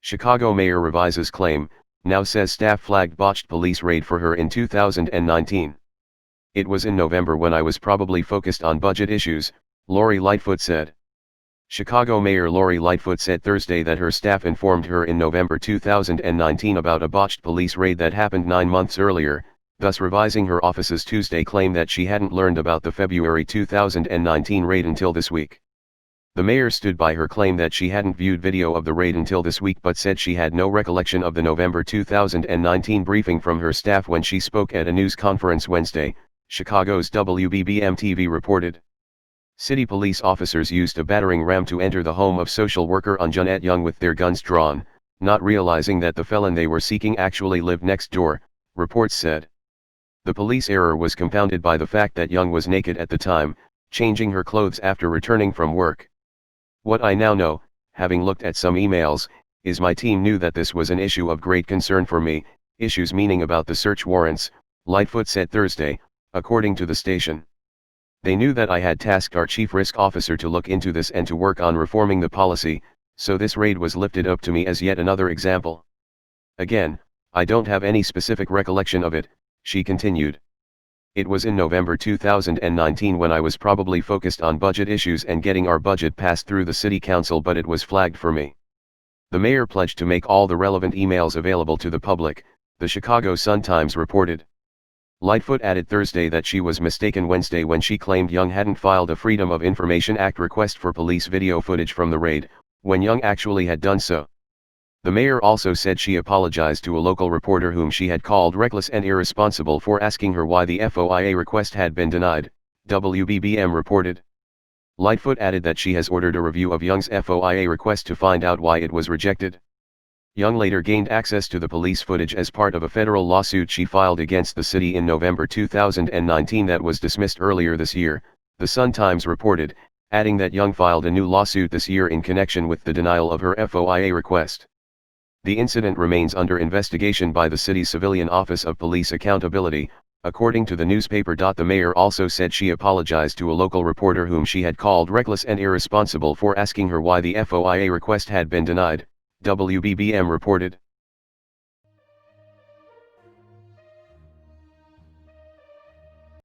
Chicago mayor revises claim, now says staff flagged botched police raid for her in 2019. It was in November when I was probably focused on budget issues, Lori Lightfoot said. Chicago Mayor Lori Lightfoot said Thursday that her staff informed her in November 2019 about a botched police raid that happened 9 months earlier, thus revising her office's Tuesday claim that she hadn't learned about the February 2019 raid until this week. The mayor stood by her claim that she hadn't viewed video of the raid until this week but said she had no recollection of the November 2019 briefing from her staff when she spoke at a news conference Wednesday, Chicago's WBBM-TV reported. City police officers used a battering ram to enter the home of social worker Anjanette Young with their guns drawn, not realizing that the felon they were seeking actually lived next door, reports said. The police error was compounded by the fact that Young was naked at the time, changing her clothes after returning from work. What I now know, having looked at some emails, is my team knew that this was an issue of great concern for me, issues meaning about the search warrants, Lightfoot said Thursday, according to the station. They knew that I had tasked our chief risk officer to look into this and to work on reforming the policy, so this raid was lifted up to me as yet another example. Again, I don't have any specific recollection of it, she continued. It was in November 2019 when I was probably focused on budget issues and getting our budget passed through the city council, but it was flagged for me. The mayor pledged to make all the relevant emails available to the public, the Chicago Sun-Times reported. Lightfoot added Thursday that she was mistaken Wednesday when she claimed Young hadn't filed a Freedom of Information Act request for police video footage from the raid, when Young actually had done so. The mayor also said she apologized to a local reporter whom she had called reckless and irresponsible for asking her why the FOIA request had been denied, WBBM reported. Lightfoot added that she has ordered a review of Young's FOIA request to find out why it was rejected. Young later gained access to the police footage as part of a federal lawsuit she filed against the city in November 2019 that was dismissed earlier this year, the Sun-Times reported, adding that Young filed a new lawsuit this year in connection with the denial of her FOIA request. The incident remains under investigation by the city's Civilian Office of Police Accountability, according to the newspaper. The mayor also said she apologized to a local reporter whom she had called reckless and irresponsible for asking her why the FOIA request had been denied, WBBM reported.